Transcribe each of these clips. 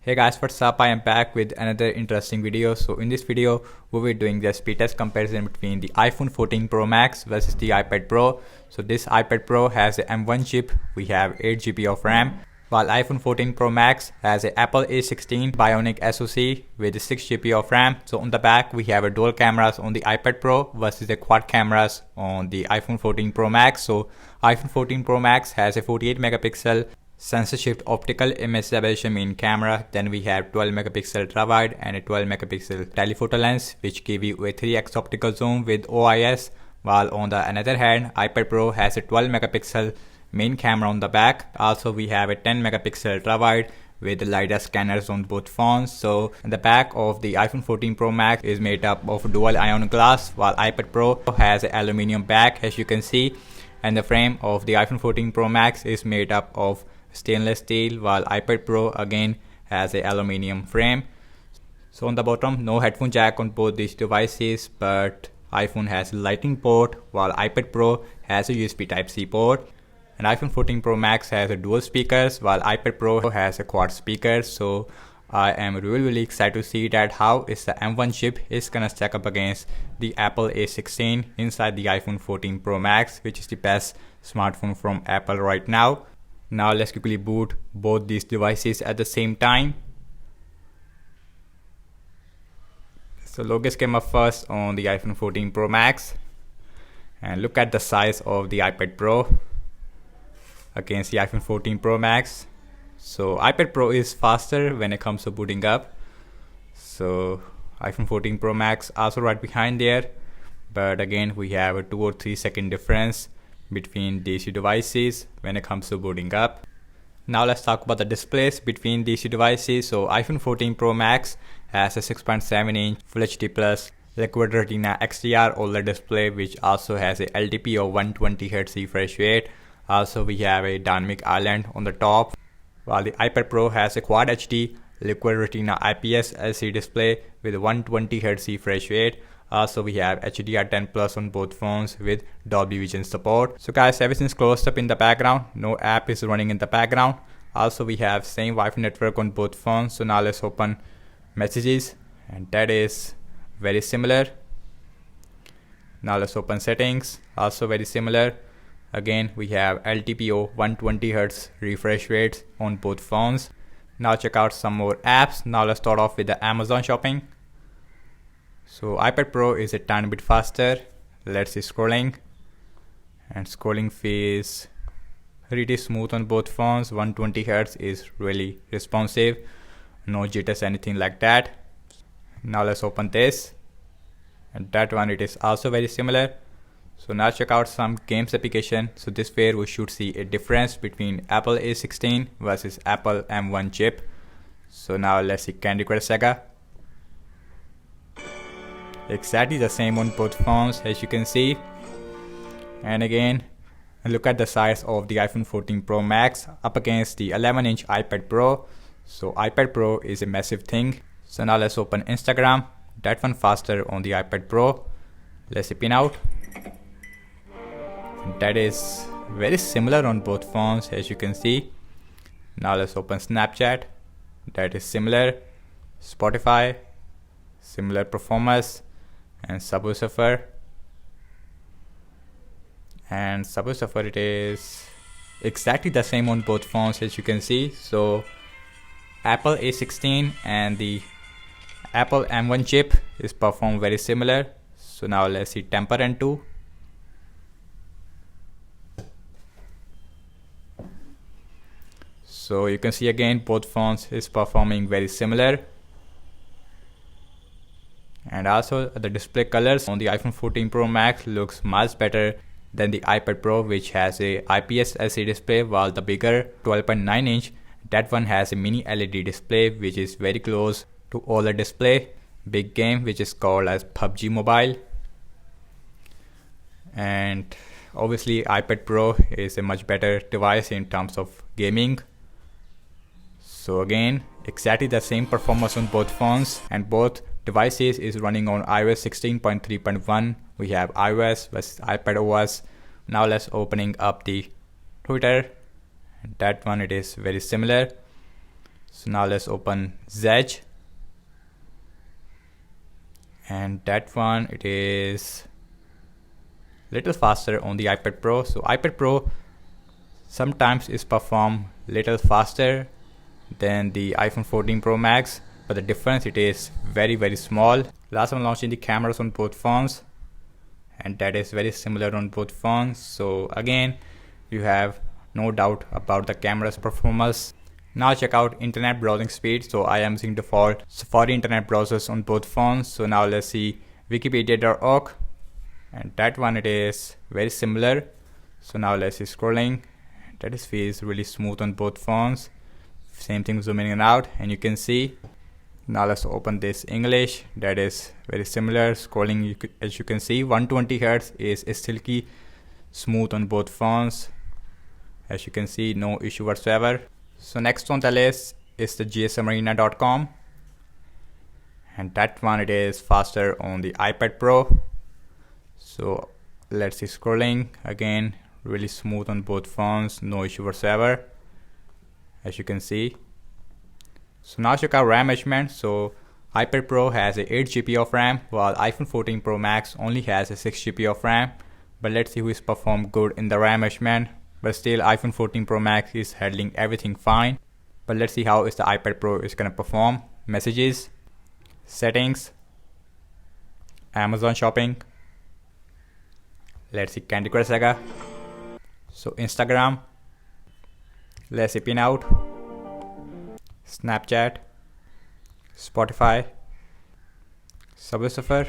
Hey guys, what's up? I am back with another interesting video. So in this video, we'll be doing the speed test comparison between the iPhone 14 Pro Max versus the iPad Pro. So this iPad Pro has a M1 chip. We have 8 GB of RAM, while iPhone 14 Pro Max has a Apple A16 Bionic SoC with 6 GB of RAM. So on the back, we have a dual cameras on the iPad Pro versus the quad cameras on the iPhone 14 Pro Max. So iPhone 14 Pro Max has a 48 megapixel sensor shift optical image stabilization main camera. Then we have 12 megapixel ultra wide and a 12 megapixel telephoto lens, which give you a 3x optical zoom with OIS. While on the another hand, iPad Pro has a 12 megapixel main camera on the back. Also we have a 10 megapixel ultra wide with LiDAR scanners on both phones. So the back of the iPhone 14 Pro Max is made up of dual ion glass, while iPad Pro has an aluminum back, as you can see, and the frame of the iPhone 14 Pro Max is made up of stainless steel, while iPad Pro again has a aluminium frame. So on the bottom, no headphone jack on both these devices, but iPhone has a lightning port while iPad Pro has a USB Type-C port. And iPhone 14 Pro Max has a dual speakers while iPad Pro has a quad speaker. So I am really excited to see that how is the M1 chip is gonna stack up against the Apple A16 inside the iPhone 14 Pro Max, which is the best smartphone from Apple right now. Now let's quickly boot both these devices at the same time. So logos came up first on the iPhone 14 Pro Max, and look at the size of the iPad Pro against the iPhone 14 Pro Max. So iPad Pro is faster when it comes to booting up. So iPhone 14 Pro Max also right behind there, but again we have a 2 or 3 second difference between these two devices when it comes to booting up. Now let's talk about the displays between these two devices. So iPhone 14 Pro Max has a 6.7 inch Full HD Plus Liquid Retina XDR OLED display, which also has a LTP of 120Hz refresh rate. Also we have a dynamic island on the top, while the iPad Pro has a Quad HD Liquid Retina IPS LCD display with 120Hz refresh rate. Also we have HDR10 Plus on both phones with Dolby Vision support. So guys, everything's closed up in the background, no app is running in the background. Also we have same Wi-Fi network on both phones. So now let's open messages, and that is very similar. Now let's open settings, also very similar. Again we have LTPO 120Hz refresh rates on both phones. Now check out some more apps. Now let's start off with the Amazon shopping. So iPad Pro is a tiny bit faster. Let's see scrolling, and scrolling feels pretty smooth on both phones. 120Hz is really responsive, no jitters, anything like that. Now let's open this, and that one, it is also very similar. So now check out some games application. So this way we should see a difference between Apple A16 versus Apple M1 chip. So now let's see Candy Crush Saga. Exactly the same on both phones, as you can see. And again, look at the size of the iPhone 14 Pro Max up against the 11-inch iPad Pro. So iPad Pro is a massive thing. So now let's open Instagram. That one faster on the iPad Pro. Let's see pin out. That is very similar on both phones, as you can see. Now let's open Snapchat. That is similar. Spotify, similar performance. And Subway Surfer, it is exactly the same on both phones, as you can see. So Apple A16 and the Apple M1 chip is performed very similar. So now let's see Temper and 2. So you can see again both phones is performing very similar. And also the display colors on the iPhone 14 Pro Max looks much better than the iPad Pro, which has a IPS LCD display, while the bigger 12.9 inch, that one has a mini LED display, which is very close to OLED display. Big game which is called as PUBG Mobile. And obviously iPad Pro is a much better device in terms of gaming. So again, exactly the same performance on both phones, and both devices is running on iOS 16.3.1. We have iOS versus iPad OS. Now let's opening up the Twitter. That one, it is very similar. So now let's open Zedge, and that one, it is little faster on the iPad Pro. So iPad Pro sometimes is perform little faster than the iPhone 14 Pro Max, but the difference, it is very small. Last one, launching the cameras on both phones, and that is very similar on both phones. So again, you have no doubt about the camera's performance. Now check out internet browsing speed. So I am using default Safari internet browsers on both phones. So now let's see wikipedia.org, and that one, it is very similar. So now let's see scrolling. That is feels really smooth on both phones. Same thing zooming in and out, and you can see. Now let's open this English. That is very similar. Scrolling, as you can see, 120 Hz is silky smooth on both phones. As you can see, no issue whatsoever. So next on the list is the gsmarina.com, and that one, it is faster on the iPad Pro. So let's see scrolling again, really smooth on both phones, no issue whatsoever, as you can see. So now check out RAM measurement. So iPad Pro has a 8 GB of RAM, while iPhone 14 Pro Max only has a 6 GB of RAM. But let's see who is performed good in the RAM measurement. But still, iPhone 14 Pro Max is handling everything fine. But let's see how is the iPad Pro is gonna perform. Messages, settings, Amazon shopping. Let's see Candy Crush Saga. So Instagram. Let's see Pinout, Snapchat, Spotify, Subway Surfer.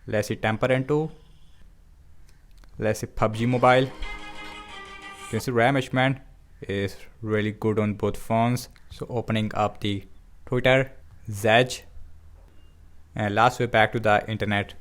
Let's see Temper 2. Let's see PUBG Mobile. You can see RAM measurement is really good on both phones. So opening up the Twitter, Zedge, and last we're back to the internet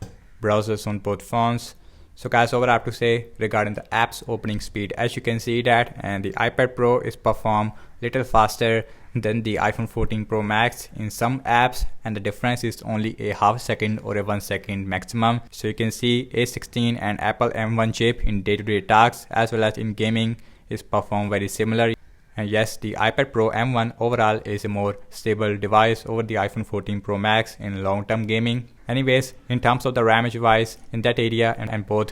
browsers on both phones. So guys, over I have to say regarding the apps opening speed, as you can see that, and the iPad Pro is perform little faster than the iPhone 14 Pro Max in some apps, and the difference is only a half second or a 1 second maximum. So you can see A16 and Apple M1 chip in day-to-day tasks as well as in gaming is perform very similar. And yes, the iPad Pro M1 overall is a more stable device over the iPhone 14 Pro Max in long-term gaming. Anyways, in terms of the RAM device in that area, and both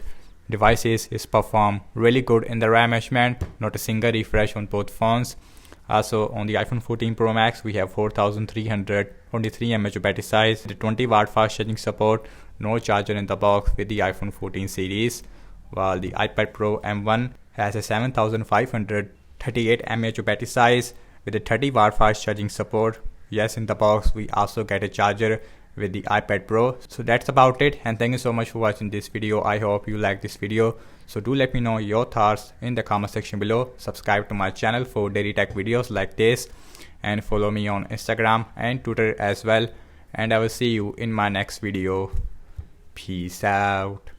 devices is perform really good in the RAM measurement, not a single refresh on both phones. Also on the iPhone 14 Pro Max, we have 4323 mAh battery size, the 20 watt fast charging support, no charger in the box with the iPhone 14 series, while the iPad Pro M1 has a 7538 mAh battery size with a 30 watt fast charging support. Yes, in the box we also get a charger with the iPad Pro. So that's about it, and thank you so much for watching this video. I hope you like this video. So do let me know your thoughts in the comment section below. Subscribe to my channel for daily tech videos like this, and follow me on Instagram and Twitter as well. And I will see you in my next video. Peace out.